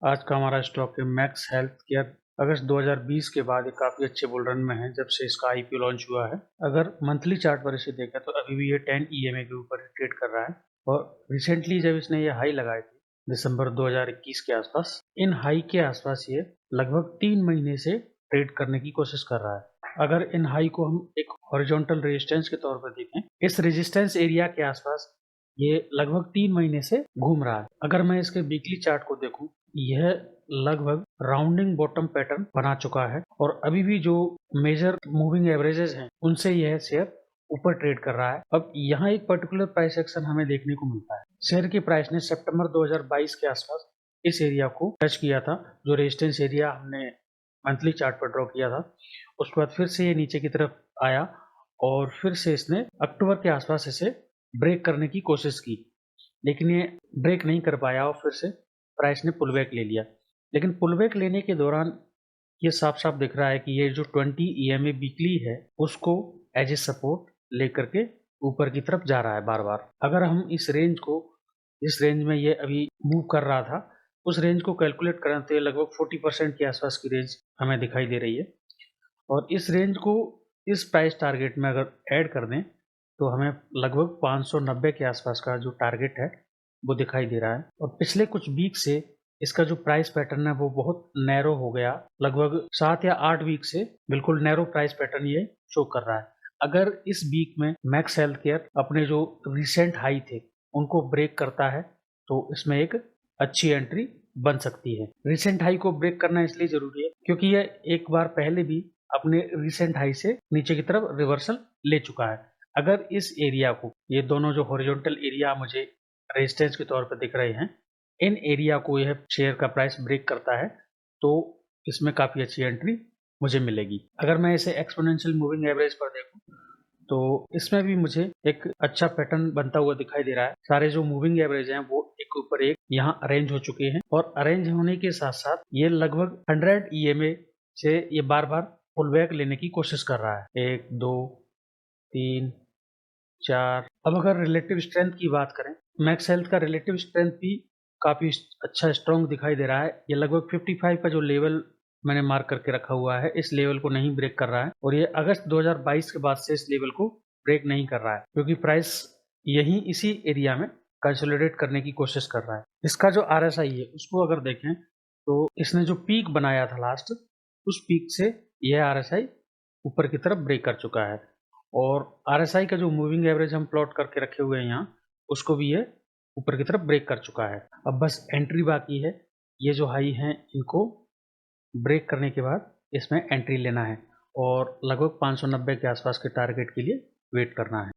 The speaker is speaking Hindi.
आज का हमारा स्टॉक है मैक्स हेल्थ केयर। अगस्त 2020 के बाद ये काफ़ी अच्छे बुल रन में है जब से इसका आईपीओ लॉन्च हुआ है। अगर मंथली चार्ट पर इसे देखें तो अभी भी ये 10 ईएमए के ऊपर ट्रेड कर रहा है और रिसेंटली जब इसने ये हाई लगाए थे दिसंबर 2021 के आसपास, इन हाई के आसपास ये लगभग 3 महीने से ट्रेड करने की कोशिश कर रहा है। अगर इन हाई को हम एक हॉरिजॉन्टल रेजिस्टेंस के तौर पर देखें, इस रेजिस्टेंस एरिया के आसपास ये लगभग 3 महीने से घूम रहा है। अगर मैं इसके वीकली चार्ट को देखूं, यह लगभग राउंडिंग बॉटम पैटर्न बना चुका है और अभी भी जो मेजर मूविंग एवरेजेस हैं उनसे यह शेयर ऊपर ट्रेड कर रहा है। अब यहाँ एक पर्टिकुलर प्राइस एक्शन हमें देखने को मिलता है। शेयर की प्राइस ने सितंबर 2022 के आसपास इस एरिया को टच किया था, जो रेजिस्टेंस एरिया हमने मंथली चार्ट पर ड्रॉ किया था। उसके बाद फिर से ये नीचे की तरफ आया और फिर से इसने अक्टूबर के आसपास इसे ब्रेक करने की कोशिश की, लेकिन ये ब्रेक नहीं कर पाया और फिर से प्राइस ने पुल बैक ले लिया। लेकिन पुल बैक लेने के दौरान ये साफ साफ दिख रहा है कि ये जो 20 ईएमए वीकली है उसको एज ए सपोर्ट लेकर के ऊपर की तरफ जा रहा है बार बार। अगर हम इस रेंज में ये अभी मूव कर रहा था, उस रेंज को कैलकुलेट करें तो ये लगभग 40% के आसपास की रेंज हमें दिखाई दे रही है और इस रेंज को इस प्राइस टारगेट में अगर ऐड कर दें तो हमें लगभग 590 के आसपास का जो टारगेट है वो दिखाई दे रहा है। और पिछले कुछ वीक से इसका जो प्राइस पैटर्न है वो बहुत नैरो हो गया। लगभग 7 या 8 वीक से बिल्कुल नैरो प्राइस पैटर्न ये शो कर रहा है। अगर इस वीक में मैक्स हेल्थ केयर अपने जो रिसेंट हाई थे उनको ब्रेक करता है तो इसमें एक अच्छी एंट्री बन सकती है। रिसेंट हाई को ब्रेक करना इसलिए जरूरी है क्योंकि यह एक बार पहले भी अपने रिसेंट हाई से नीचे की तरफ रिवर्सल ले चुका है। अगर इस एरिया को, ये दोनों जो हॉरिजॉन्टल एरिया मुझे रेजिस्टेंस के तौर पर दिख रहे हैं, इन एरिया को यह शेयर का प्राइस ब्रेक करता है तो इसमें काफ़ी अच्छी एंट्री मुझे मिलेगी। अगर मैं इसे एक्सपोनेंशियल मूविंग एवरेज पर देखूं तो इसमें भी मुझे एक अच्छा पैटर्न बनता हुआ दिखाई दे रहा है। सारे जो मूविंग एवरेज हैं वो एक ऊपर एक यहाँ अरेंज हो चुके हैं और अरेंज होने के साथ साथ ये लगभग 100 ईएमए से ये बार बार पुल बैक लेने की कोशिश कर रहा है। 1 2 3 4। अब अगर रिलेटिव स्ट्रेंथ की बात करें, मैक्स हेल्थ का रिलेटिव स्ट्रेंथ भी काफ़ी अच्छा स्ट्रॉन्ग दिखाई दे रहा है। ये लगभग 55 का जो लेवल मैंने मार्क करके रखा हुआ है, इस लेवल को नहीं ब्रेक कर रहा है और ये अगस्त 2022 के बाद से इस लेवल को ब्रेक नहीं कर रहा है क्योंकि प्राइस यहीं इसी एरिया में कंसोलिडेट करने की कोशिश कर रहा है। इसका जो आरएसआई है उसको अगर देखें तो इसने जो पीक बनाया था लास्ट, उस पीक से यह आरएसआई ऊपर की तरफ ब्रेक कर चुका है और आरएसआई का जो मूविंग एवरेज हम प्लॉट करके रखे हुए हैं यहाँ, उसको भी ये ऊपर की तरफ ब्रेक कर चुका है। अब बस एंट्री बाकी है। ये जो हाई हैं इनको ब्रेक करने के बाद इसमें एंट्री लेना है और लगभग 590 के आसपास के टारगेट के लिए वेट करना है।